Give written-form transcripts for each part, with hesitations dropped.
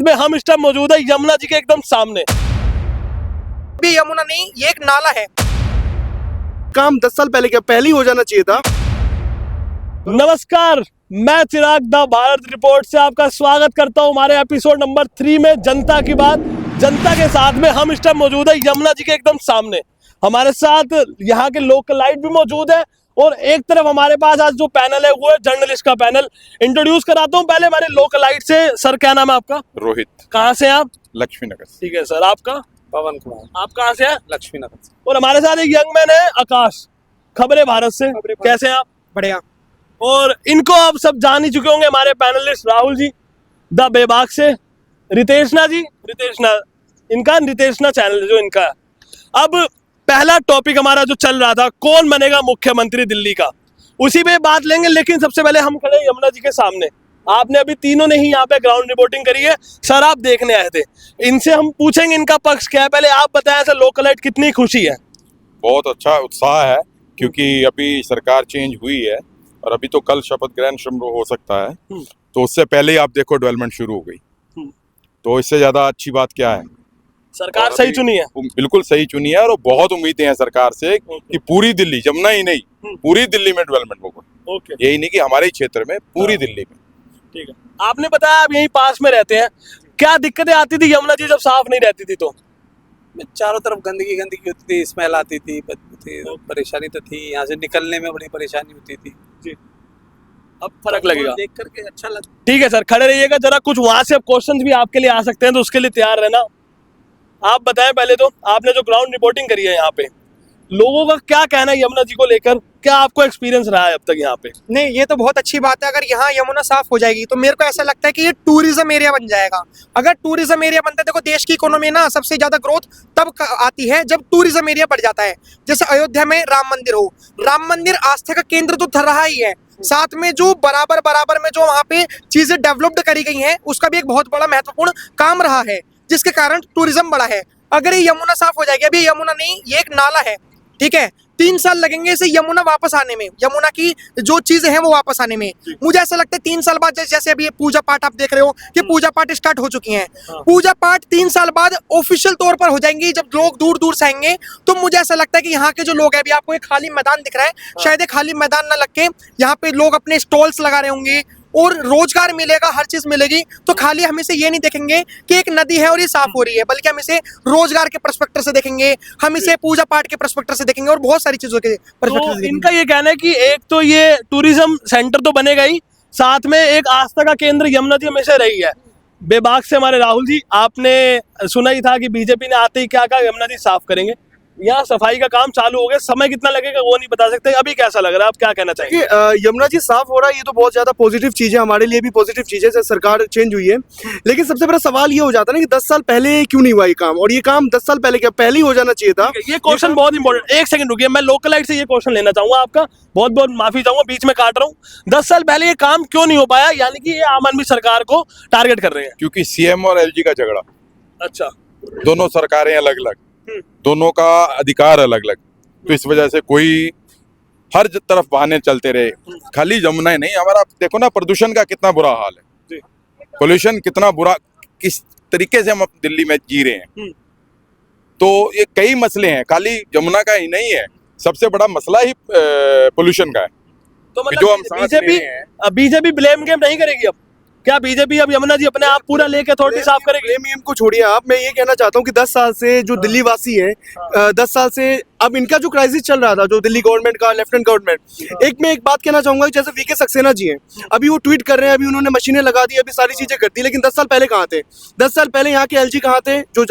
में हम इस टाइम मौजूद है यमुना जी के एकदम सामने। भी यमुना नहीं, ये एक नाला है। काम 10 साल पहले क्या पहले ही हो जाना चाहिए था। नमस्कार, मैं चिराग द भारत रिपोर्ट से आपका स्वागत करता हूं हमारे एपिसोड नंबर 3 में जनता की बात। जनता के साथ में हम इस टाइम मौजूद है यमुना जी के एकदम सामने। हमारे साथ यहाँ के लोकलाइट भी मौजूद है और एक तरफ हमारे पास आज जो पैनल है वो है जर्नलिस्ट का पैनल। इंट्रोड्यूस कराता हूँ पहले हमारे लोकलाइट से। सर क्या नाम है आपका? रोहित। कहाँ से हैं आप? लक्ष्मी नगर। ठीक है सर, आपका? पवन कुमार। आप कहाँ से हैं? लक्ष्मी नगर से। और हमारे साथ एक यंग मैन है आकाश, खबरें भारत से। कैसे हैं आप? बढ़िया। और इनको आप सब जान ही चुके होंगे, हमारे पैनलिस्ट राहुल जी द बेबाक से, रितेशना जी, रितेशना इनका रितेशना चैनल जो इनका है। अब पहला टॉपिक हमारा जो चल रहा था, कौन बनेगा मुख्यमंत्री दिल्ली का, उसी पे बात लेंगे। लेकिन सबसे पहले हम खड़े यमुना जी के सामने। आपने अभी तीनों ने ही यहाँ पे ग्राउंड रिपोर्टिंग करी है, सर आप देखने आए थे। इनसे हम पूछेंगे इनका पक्ष क्या है। पहले आप बताएं सर, लोकलाइट कितनी खुशी है? बहुत अच्छा उत्साह है क्योंकि अभी सरकार चेंज हुई है और अभी तो कल शपथ ग्रहण शुरू हो सकता है, तो उससे पहले ही आप देखो डेवलपमेंट शुरू हो गई, तो इससे ज्यादा अच्छी बात क्या है। सरकार सही चुनी है, बिल्कुल सही चुनी है और बहुत उम्मीदें हैं सरकार से कि पूरी दिल्ली, यमुना ही नहीं पूरी दिल्ली में डेवलपमेंट होगा। यही नहीं कि हमारे ही क्षेत्र में, पूरी दिल्ली में। ठीक है, आपने बताया आप यहीं पास में रहते हैं, क्या दिक्कतें आती थी यमुना जी जब साफ नहीं रहती थी? तो चारों तरफ गंदगी गंदगी होती थी, स्मेल आती थी, बदबू थी, परेशानी तो थी। यहाँ से निकलने में बड़ी परेशानी होती थी। जी, अब फर्क लगेगा देख करके अच्छा लगा। ठीक है सर, खड़े रहिएगा जरा। कुछ वहां से अब क्वेश्चन भी आपके लिए आ सकते हैं, तो उसके लिए तैयार रहना। आप बताएं पहले तो, आपने जो ग्राउंड रिपोर्टिंग करी है यहाँ पे, लोगों का क्या कहना है यमुना जी को लेकर? क्या आपको एक्सपीरियंस रहा है अब तक यहाँ पे? नहीं, ये तो बहुत अच्छी बात है। अगर यहाँ यमुना साफ हो जाएगी तो मेरे को ऐसा लगता है कि ये टूरिज्म एरिया बन जाएगा। अगर टूरिज्म एरिया बनता है, देखो देश की इकोनॉमी ना सबसे ज्यादा ग्रोथ तब आती है जब टूरिज्म एरिया बढ़ जाता है। जैसे अयोध्या में राम मंदिर हो, राम मंदिर आस्था का केंद्र तो रहा ही है, साथ में जो बराबर में जो वहाँ पे चीजें डेवलप्ड करी गई हैं उसका भी एक बहुत बड़ा महत्वपूर्ण काम रहा है, जिसके कारण टूरिज्म बढ़ा है। अगर ये यमुना साफ हो जाएगी, अभी यमुना नहीं, ये एक नाला है, ठीक है, 3 साल लगेंगे इसे यमुना वापस आने में, यमुना की जो चीजें हैं वो वापस आने में। मुझे ऐसा लगता है 3 साल बाद, जैसे अभी ये पूजा पाठ आप देख रहे हो कि पूजा पाठ स्टार्ट हो चुकी हैं, पूजा पाठ 3 साल बाद ऑफिशियल तौर पर हो जाएंगी। जब लोग दूर दूर से आएंगे तो मुझे ऐसा लगता है कि यहाँ के जो लोग हैं, अभी आपको एक खाली मैदान दिख रहा है, शायद एक खाली मैदान ना लग के यहाँ पे लोग अपने स्टॉल्स लगा रहे होंगे और रोजगार मिलेगा, हर चीज मिलेगी। तो खाली हम इसे ये नहीं देखेंगे कि एक नदी है और ये साफ हो रही है, बल्कि हम इसे रोजगार के पर्सपेक्टिव से देखेंगे, हम इसे पूजा पाठ के पर्सपेक्टिव से देखेंगे और बहुत सारी चीजों के पर्सपेक्टिव से। इनका ये कहना है कि एक तो ये टूरिज्म सेंटर तो बनेगा ही, साथ में एक आस्था का केंद्र यमुना जी हमेशा रही है। बेबाक से हमारे राहुल जी, आपने सुना ही था कि बीजेपी ने आते ही क्या कहा, यमुना जी साफ करेंगे। यहाँ सफाई का काम चालू हो गया, समय कितना लगेगा वो नहीं बता सकते। अभी कैसा लग रहा है, आप क्या कहना चाहेंगे? यमुना जी साफ हो रहा है, ये तो बहुत ज्यादा पॉजिटिव चीज है, हमारे लिए भी पॉजिटिव चीज है, सरकार चेंज हुई है। लेकिन सबसे बड़ा सवाल ये हो जाता है ना कि 10 साल पहले क्यों नहीं हुआ ये काम, और ये काम 10 साल पहले क्या पहले ही हो जाना चाहिए था। ये क्वेश्चन बहुत इंपॉर्टेंट। एक सेकंड रुकिए, मैं लोकलाइट से ये क्वेश्चन लेना चाहूंगा आपका। बहुत बहुत माफी चाहूंगा, बीच में काट रहा हूँ। 10 साल पहले ये काम क्यों नहीं हो पाया, यानी कि ये आम आदमी सरकार को टारगेट कर रहे हैं? क्योंकि सीएम और एलजी का झगड़ा। अच्छा, दोनों सरकारें अलग अलग, दोनों का अधिकार अलग अलग, तो इस वजह से कोई हर तरफ बहाने चलते रहे। खाली यमुना ही नहीं, हमारा देखो ना प्रदूषण का कितना बुरा हाल है, पोल्यूशन कितना बुरा, किस तरीके से हम दिल्ली में जी रहे हैं। तो ये कई मसले हैं, खाली यमुना का ही नहीं है, सबसे बड़ा मसला ही पोल्यूशन का है। तो मतलब जो हम सांस ले रहे हैं। बीजेपी ब्लेम गेम नहीं करेगी अब? क्या बीजेपी अब यमुना जी अपने आप पूरा लेके अथॉरिटी साफ करेगी? ब्लेम को छोड़िए आप, मैं ये कहना चाहता हूँ कि 10 साल से जो दिल्ली वासी है, 10 साल से अब इनका जो क्राइसिस चल रहा था, जो दिल्ली गवर्नमेंट का, लेफ्टिनेंट गवर्नमेंट, मैं एक बात कहना चाहूंगा कि जैसे वीके सक्सेना जी हैं, अभी वो ट्वीट कर रहे हैं, अभी उन्होंने मशीनें लगा दी, अभी सारी चीजें कर दी, लेकिन 10 साल पहले कहाँ थे? 10 साल पहले यहाँ के एलजी कहाँ थे, जो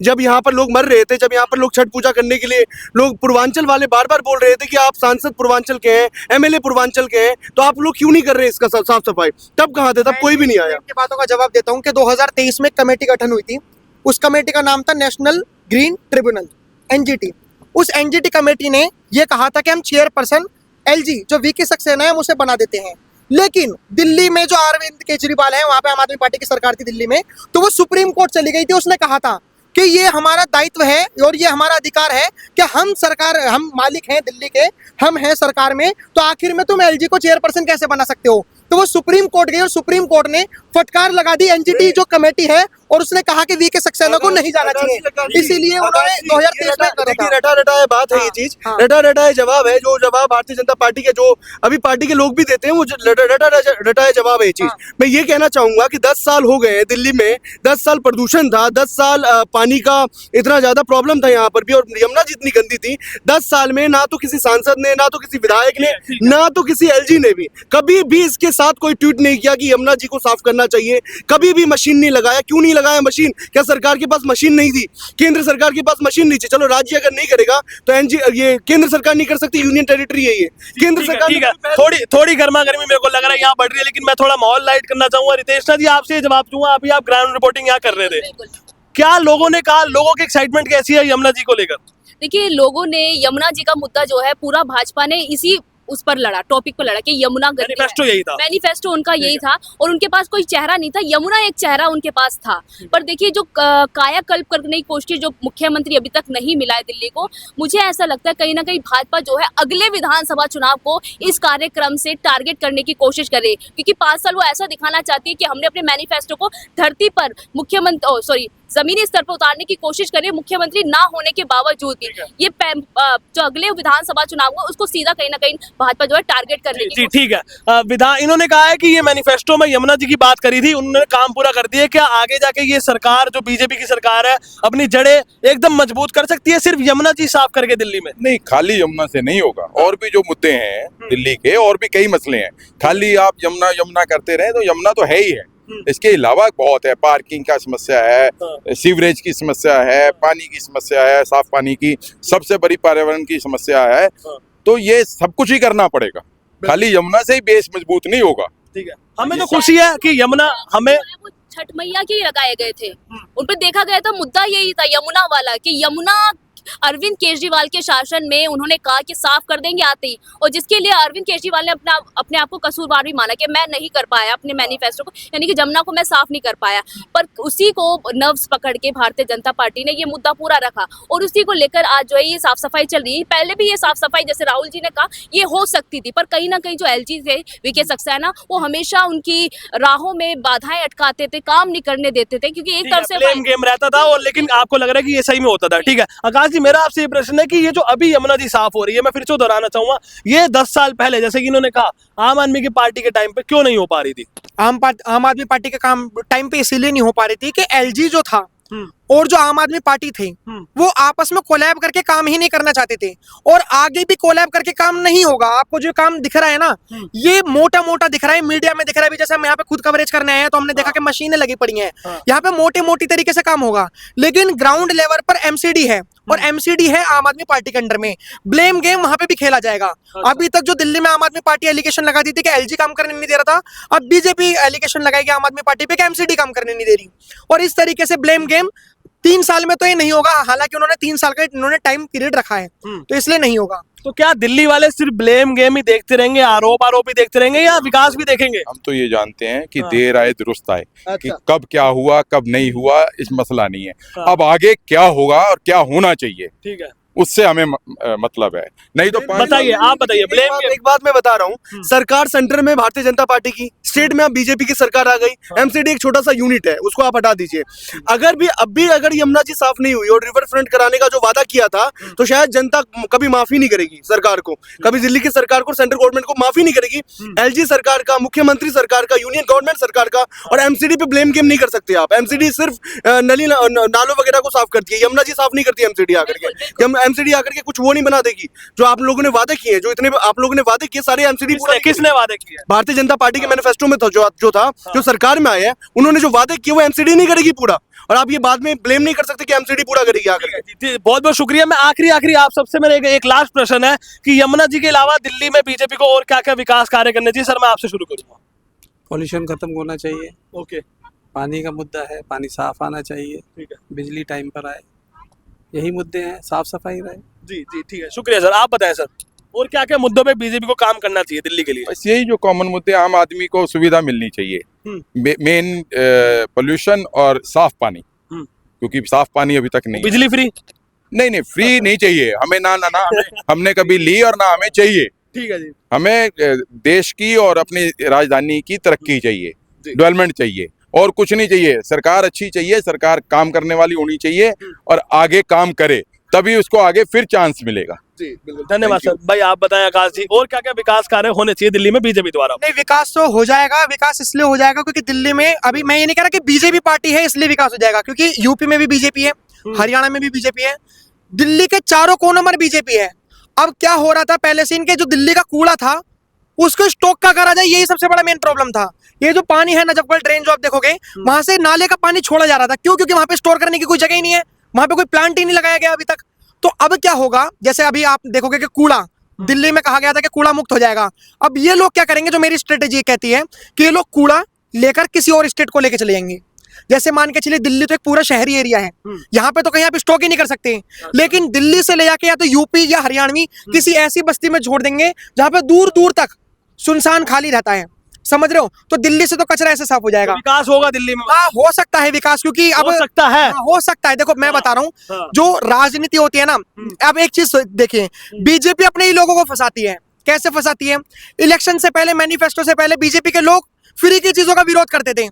जब यहाँ पर लोग मर रहे थे, जब यहाँ पर लोग छठ पूजा करने के लिए लोग पूर्वांचल वाले बार बार बोल रहे थे कि आप सांसद पूर्वांचल के हैं, एमएलए पूर्वांचल के हैं, तो आप लोग क्यों नहीं कर रहे इसका साफ सफाई? तब कहाँ थे? तब कोई भी नहीं आया। बातों का जवाब देता हूं कि 2023 में कमेटी गठन हुई थी। उस कमेटी का नाम था नेशनल ग्रीन ट्रिब्यूनल, एनजीटी। उस एनजीटी कमेटी ने यह कहा था कि हम चेयरपर्सन एलजी जो वीके सक्सेना है उसे बना देते हैं। लेकिन दिल्ली में जो अरविंद केजरीवाल है, वहां पे आम आदमी पार्टी की सरकार थी दिल्ली में, तो वो सुप्रीम कोर्ट चली गई थी। उसने कहा था कि ये हमारा दायित्व है और ये हमारा अधिकार है कि हम मालिक हैं दिल्ली के, हम हैं सरकार में, तो आखिर में तुम एलजी को चेयरपर्सन कैसे बना सकते हो? तो वो सुप्रीम कोर्ट गई और सुप्रीम कोर्ट ने फटकार लगा दी एनजीटी जो कमेटी है और उसने कहा कि वीके सक्सेना को नहीं जाना चाहिए, इसीलिए उन्होंने 2023 में करा था। रटा रटाए बात है ये चीज, रटा रटाए जवाब है, जो जवाब भारतीय जनता पार्टी के जो अभी पार्टी के लोग भी देते हैं वो रटा रटाए जवाब है ये चीज। मैं ये कहना चाहूंगा कि 10 साल हो गए दिल्ली में, 10 साल प्रदूषण था, 10 साल पानी का इतना ज्यादा प्रॉब्लम था यहाँ पर भी, और यमुना जितनी गंदी थी 10 साल में ना तो किसी सांसद ने, ना तो किसी विधायक ने, ना तो किसी एलजी ने भी कभी भी इसके साथ कोई ट्वीट नहीं किया कि यमुना जी को साफ करना चाहिए। कभी भी मशीन नहीं लगाया। क्यों नहीं लगाया मशीन? क्या सरकार के पास मशीन नहीं थी? केंद्र सरकार के पास मशीन नहीं थी। चलो राज्य अगर नहीं करेगा तो एनजी ये केंद्र सरकार नहीं कर सकती, यूनियन टेरिटरी है ये, केंद्र सरकार। ठीक है, थोड़ी गर्मा गर्मी मेरे को लग रहा है यहाँ बढ़ रही है, लेकिन मैं थोड़ा माहौल लाइट करना चाहूंगा। रितेश जी आपसे ये जवाब दूंगा, अभी आप ग्राउंड रिपोर्टिंग यहाँ कर रहे थे, क्या लोगों ने कहा, लोगों की एक्साइटमेंट कैसी है यमुना जी को लेकर? देखिए, लोगों ने यमुना जी का मुद्दा जो है पूरा भाजपा ने इसी उस पर लड़ा, टॉपिक पर लड़ा कि यमुना गंदी है। मैनिफेस्टो यही था, मैनिफेस्टो उनका यही था, और उनके पास कोई चेहरा नहीं था। यमुना एक चेहरा उनके पास था, पर देखिए जो कायाकल्प करने की कोशिश जो मुख्यमंत्री अभी तक नहीं मिला है दिल्ली को, मुझे ऐसा लगता है कहीं ना कहीं भाजपा जो है अगले विधानसभा चुनाव को इस कार्यक्रम से टारगेट करने की कोशिश कर रही है, क्योंकि 5 साल वो ऐसा दिखाना चाहती है कि हमने अपने मैनिफेस्टो को धरती पर जमीनी स्तर पर उतारने की कोशिश करें, मुख्यमंत्री ना होने के बावजूद भी। ये जो अगले विधानसभा चुनाव होगा उसको सीधा कहीं ना कहीं भाजपा जो है टारगेट करने की। ठीक है, इन्होंने कहा है कि ये मैनिफेस्टो में यमुना जी की बात करी थी, उन्होंने काम पूरा कर दिया। क्या आगे जाके ये सरकार जो बीजेपी की सरकार है अपनी जड़ें एकदम मजबूत कर सकती है सिर्फ यमुना जी साफ करके दिल्ली में? नहीं, खाली यमुना से नहीं होगा, और भी जो मुद्दे हैं दिल्ली के, और भी कई मसले हैं। खाली आप यमुना यमुना करते रहे तो यमुना तो है ही है, इसके अलावा बहुत है। पार्किंग का समस्या है, सीवरेज की समस्या है, पानी की समस्या है, साफ पानी की, सबसे बड़ी पर्यावरण की समस्या है। तो ये सब कुछ ही करना पड़ेगा, खाली यमुना से ही बेस मजबूत नहीं होगा। ठीक है, हमें तो खुशी है कि यमुना हमें छठ मैया के लगाए गए थे, उन पर देखा गया था, मुद्दा यही था यमुना वाला कि यमुना अरविंद केजरीवाल के शासन में उन्होंने कहा कि साफ कर देंगे आते ही, और जिसके लिए अरविंद केजरीवाल ने अपने आप को कसूरवार भी माना कि मैं नहीं कर पाया अपने मैनिफेस्टो को, यानी कि यमुना को मैं साफ नहीं कर पाया। पर उसी को नर्व्स पकड़ के भारतीय जनता पार्टी ने ये मुद्दा पूरा रखा, और उसी को लेकर आज जो है ये साफ सफाई चल रही है। पहले भी ये साफ सफाई, जैसे राहुल जी ने कहा, ये हो सकती थी, पर कहीं ना कहीं जो एलजी थे वीके सक्सेना, वो हमेशा उनकी राहों में बाधाएं अटकाते थे, काम नहीं करने देते थे, क्योंकि एक तरफ से ब्लेम गेम रहता था, और लेकिन आपको लग रहा है कि ये सही में होता था। ठीक है आकाश जी, मेरा आपसे ये प्रश्न है कि ये जो अभी यमुना जी साफ हो रही है, मैं फिर से दोहराना चाहूंगा, ये 10 साल पहले जैसे कि इन्होंने कहा आम आदमी की पार्टी के टाइम पे क्यों नहीं हो पा रही थी? आम आदमी पार्टी के काम टाइम पे इसीलिए नहीं हो पा रही थी कि एलजी जो था और जो आम आदमी पार्टी थे वो आपस में कोलैब करके काम ही नहीं करना चाहते थे, और आगे भी कोलैब करके काम नहीं होगा। आपको जो काम दिख रहा है ना, ये मोटा मोटा दिख रहा है, मीडिया में दिख रहा है। जैसे हम यहाँ पे खुद कवरेज करने आए हैं तो हमने देखा कि मशीनें लगी पड़ी हैं, यहाँ पे मोटे मोटी तरीके से काम होगा, लेकिन ग्राउंड लेवल पर एमसीडी है, और एमसीडी है आम आदमी पार्टी के अंडर में। ब्लेम गेम वहां पे भी खेला जाएगा। अभी तक जो दिल्ली में आम आदमी पार्टी एलिगेशन लगाती थी कि एलजी काम करने नहीं दे रहा था, अब बीजेपी एलिगेशन लगाएगी आम आदमी पार्टी पे कि एमसीडी काम करने नहीं दे रही, और इस तरीके से ब्लेम गेम 3 साल में तो ये नहीं होगा। हालांकि उन्होंने 3 साल का इन्होंने टाइम पीरियड रखा है, तो इसलिए नहीं होगा। तो क्या दिल्ली वाले सिर्फ ब्लेम गेम ही देखते रहेंगे, आरोप ही देखते रहेंगे, या विकास भी देखेंगे? हम तो ये जानते हैं कि देर आए दुरुस्त आए, कि कब क्या हुआ कब नहीं हुआ इस मसला नहीं है। अब आगे क्या होगा और क्या होना चाहिए, ठीक है, उससे हमें मतलब है। नहीं तो बताइए, आप बताइए। ब्लेम एक बात मैं बता रहा हूँ, सरकार सेंटर में भारतीय जनता पार्टी की, स्टेट में अब बीजेपी की सरकार आ गई। एमसीडी एक छोटा सा यूनिट है, उसको आप हटा दीजिए। अगर भी अब भी अगर यमुना जी साफ नहीं हुई और रिवर फ्रंट कराने का जो वादा किया था, तो शायद जनता कभी माफी नहीं करेगी सरकार को, कभी दिल्ली की सरकार को, सेंट्रल गवर्नमेंट को माफी नहीं करेगी। एलजी सरकार का, मुख्यमंत्री सरकार का, यूनियन गवर्नमेंट सरकार का, और एमसीडी पे ब्लेम गेम नहीं कर सकते आप। एमसीडी सिर्फ नालों वगैरह को साफ करती है, यमुना जी साफ नहीं करती एमसीडी आकर के। एमसीडी आकर के कुछ वो नहीं बना देगी जो आप लोगों ने वादे किए, जो इतने आप लोगों ने वादे किए सारे एमसीडी पूरा। किसने वादे किए? भारतीय जनता पार्टी के मैनिफेस्टो में था, जो सरकार में आया है, उन्होंने जो वादे किए वो एमसीडी नहीं करेगी पूरा, और आप ये बाद में ब्लेम नहीं कर सकते कि एमसीडी पूरा करेगी आकर के। बहुत बहुत शुक्रिया। मैं आखिरी आप सबसे मेरे एक लास्ट प्रश्न है कि यमुना जी के अलावा दिल्ली में बीजेपी को और क्या क्या विकास कार्य करने चाहिए? सर मैं आपसे शुरू करूंगा। पॉल्यूशन खत्म होना चाहिए, ओके, पानी का मुद्दा है, पानी साफ आना चाहिए, ठीक है, बिजली टाइम पर आए, यही मुद्दे हैं, साफ सफाई रहे। जी ठीक है, शुक्रिया सर। आप बताएं सर, और क्या क्या मुद्दों पे बीजेपी को काम करना चाहिए दिल्ली के लिए? बस यही जो कॉमन मुद्दे, आम आदमी को सुविधा मिलनी चाहिए, मेन पोल्यूशन और साफ पानी, क्योंकि साफ पानी अभी तक नहीं। बिजली फ्री? नहीं फ्री नहीं चाहिए हमें, ना हमने कभी ली और ना हमें चाहिए। ठीक है जी। हमें देश की और अपनी राजधानी की तरक्की चाहिए, डेवलपमेंट चाहिए और कुछ नहीं चाहिए। सरकार अच्छी चाहिए, सरकार काम करने वाली होनी चाहिए और आगे काम करे, तभी उसको आगे फिर चांस मिलेगा। जी बिल्कुल, धन्यवाद सर। भाई आप बताएं आकाश जी, और क्या क्या विकास कार्य होने चाहिए दिल्ली में बीजेपी द्वारा? नहीं, विकास तो हो जाएगा। विकास इसलिए हो जाएगा क्योंकि दिल्ली में, अभी मैं ये नहीं कह रहा कि बीजेपी पार्टी है इसलिए विकास हो जाएगा, क्योंकि यूपी में भी बीजेपी है, हरियाणा में भी बीजेपी है, दिल्ली के चारों कोनों में बीजेपी है। अब क्या हो रहा था, पहले से इनके जो दिल्ली का कूड़ा था उसको स्टॉक का करा जाए, यही सबसे बड़ा मेन प्रॉब्लम था। ये जो पानी है नजफगढ़ ड्रेन जो आप देखोगे, वहां से नाले का पानी छोड़ा जा रहा था। क्यों? क्योंकि वहां पे स्टोर करने की कोई जगह ही नहीं है, वहां पे कोई प्लांट ही नहीं लगाया गया अभी तक। तो अब क्या होगा, जैसे अभी आप देखोगे कि कूड़ा दिल्ली में कहा गया था कि कूड़ा मुक्त हो जाएगा। अब ये लोग क्या करेंगे, जो मेरी स्ट्रेटेजी कहती है कि ये लोग कूड़ा लेकर किसी और स्टेट को लेकर चले जाएंगे। जैसे मान के चलिए दिल्ली तो एक पूरा शहरी एरिया है, यहाँ पे तो कहीं आप स्टॉक ही नहीं कर सकते, लेकिन दिल्ली से ले जाके या तो यूपी या हरियाणवी किसी ऐसी बस्ती में छोड़ देंगे जहाँ पे दूर दूर तक सुनसान खाली रहता है। समझ रहे हो? तो दिल्ली से तो कचरा ऐसे साफ हो जाएगा। विकास होगा दिल्ली में? हाँ, हो सकता है विकास, क्योंकि अब हो सकता है। हाँ, हो सकता है। देखो मैं बता रहा हूँ, हाँ। जो राजनीति होती है ना, अब एक चीज देखिए, बीजेपी अपने ही लोगों को फंसाती है। कैसे फंसाती है? इलेक्शन से पहले, मैनिफेस्टो से पहले बीजेपी के लोग फ्री की चीजों का विरोध करते थे।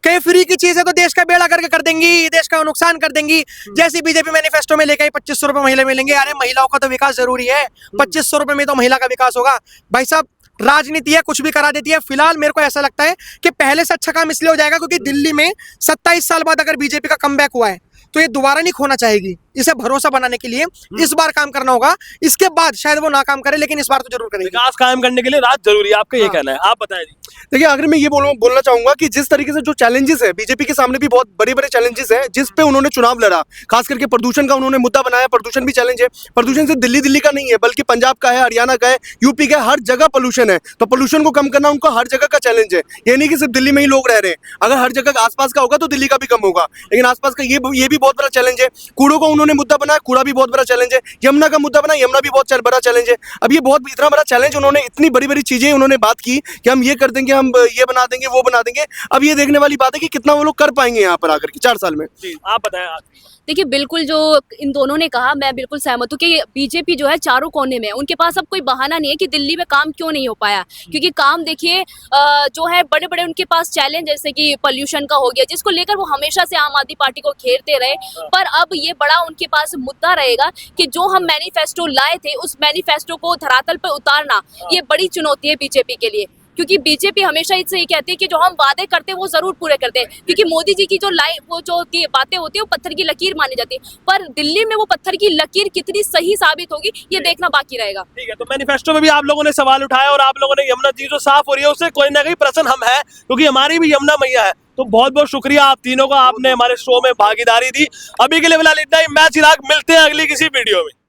कई फ्री की चीज है तो देश का बेड़ा करके कर देंगी, देश का नुकसान कर देंगी। जैसे बीजेपी मैनिफेस्टो में लेके आई 2500 रुपए महिला मिलेंगे, अरे महिलाओं का तो विकास जरूरी है, 2500 रुपए में तो महिला का विकास होगा। भाई साहब, राजनीति है, कुछ भी करा देती है। फिलहाल मेरे को ऐसा लगता है कि पहले से अच्छा काम इसलिए हो जाएगा क्योंकि दिल्ली में 27 साल बाद अगर बीजेपी का कमबैक हुआ है तो ये दोबारा नहीं खोना चाहेगी। इसे भरोसा बनाने के लिए इस बार काम करना होगा, इसके बाद शायद वो ना काम करे, लेकिन इस बार तो जरूर करेगी। विकास कायम करने के लिए राज जरूरी है, आपका ये कहना है? आप बताएं जी। देखिए, आखिर में ये बोलना चाहूंगा कि जिस तरीके से जो चैलेंजेस है, बीजेपी के सामने भी बहुत बड़े बड़े चैलेंजेस है, जिस पे उन्होंने चुनाव लड़ा, खास करके प्रदूषण का उन्होंने मुद्दा बनाया। प्रदूषण भी चैलेंज है। प्रदूषण सिर्फ दिल्ली का नहीं है, बल्कि पंजाब का है, हरियाणा का है, यूपी का है, हर जगह पोल्यूशन है। तो पोल्यूशन को कम करना उनका हर जगह का चैलेंज है। ये नहीं कि सिर्फ दिल्ली में ही लोग रह रहे हैं, अगर हर जगह आसपास का होगा तो दिल्ली का भी कम होगा, लेकिन आसपास का ये भी बहुत बड़ा चैलेंज है। कूड़ों को उन्होंने मुद्दा बनाया, कूड़ा भी बहुत बड़ा चैलेंज है। यमुना का मुद्दा बना, यमुना भी बहुत बड़ा चैलेंज है। अब ये बहुत इतना बड़ा चैलेंज, उन्होंने इतनी बड़ी बड़ी चीजें उन्होंने बात की कि हम ये कर देंगे, हम ये बना देंगे, वो बना देंगे। अब ये देखने वाली बात है कि कितना वो लोग कर पाएंगे यहाँ पर आकर के 4 साल में। जी आप बताएं। देखिए बिल्कुल, जो इन दोनों ने कहा मैं बिल्कुल सहमत हूँ कि बीजेपी जो है चारों कोने में है। उनके पास अब कोई बहाना नहीं है कि दिल्ली में काम क्यों नहीं हो पाया, क्योंकि काम देखिए जो है बड़े बड़े उनके पास चैलेंज, जैसे कि पोल्यूशन का हो गया, जिसको लेकर वो हमेशा से आम आदमी पार्टी को घेरते रहे। पर अब ये बड़ा उनके पास मुद्दा रहेगा कि जो हम मैनिफेस्टो लाए थे उस मैनिफेस्टो को धरातल पर उतारना, ये बड़ी चुनौती है बीजेपी के लिए। क्योंकि बीजेपी हमेशा इससे ये कहती है कि जो हम वादे करते हैं वो जरूर पूरे करते हैं, क्योंकि मोदी जी की जो वो जो बातें होती है वो पत्थर की लकीर मानी जाती है, पर दिल्ली में वो पत्थर की लकीर कितनी सही साबित होगी ये देखना बाकी रहेगा। ठीक है, तो मैनिफेस्टो में भी आप लोगों ने सवाल उठाया और आप लोगों ने यमुना जी जो साफ हो रही है उससे कोई ना कोई प्रश्न हम है, क्योंकि हमारी भी यमुना मैया है। तो बहुत बहुत शुक्रिया आप तीनों का, आपने हमारे शो में भागीदारी दी। अभी के लिए फिलहाल इतना ही। मैं चिराग, मिलते हैं अगली किसी वीडियो में।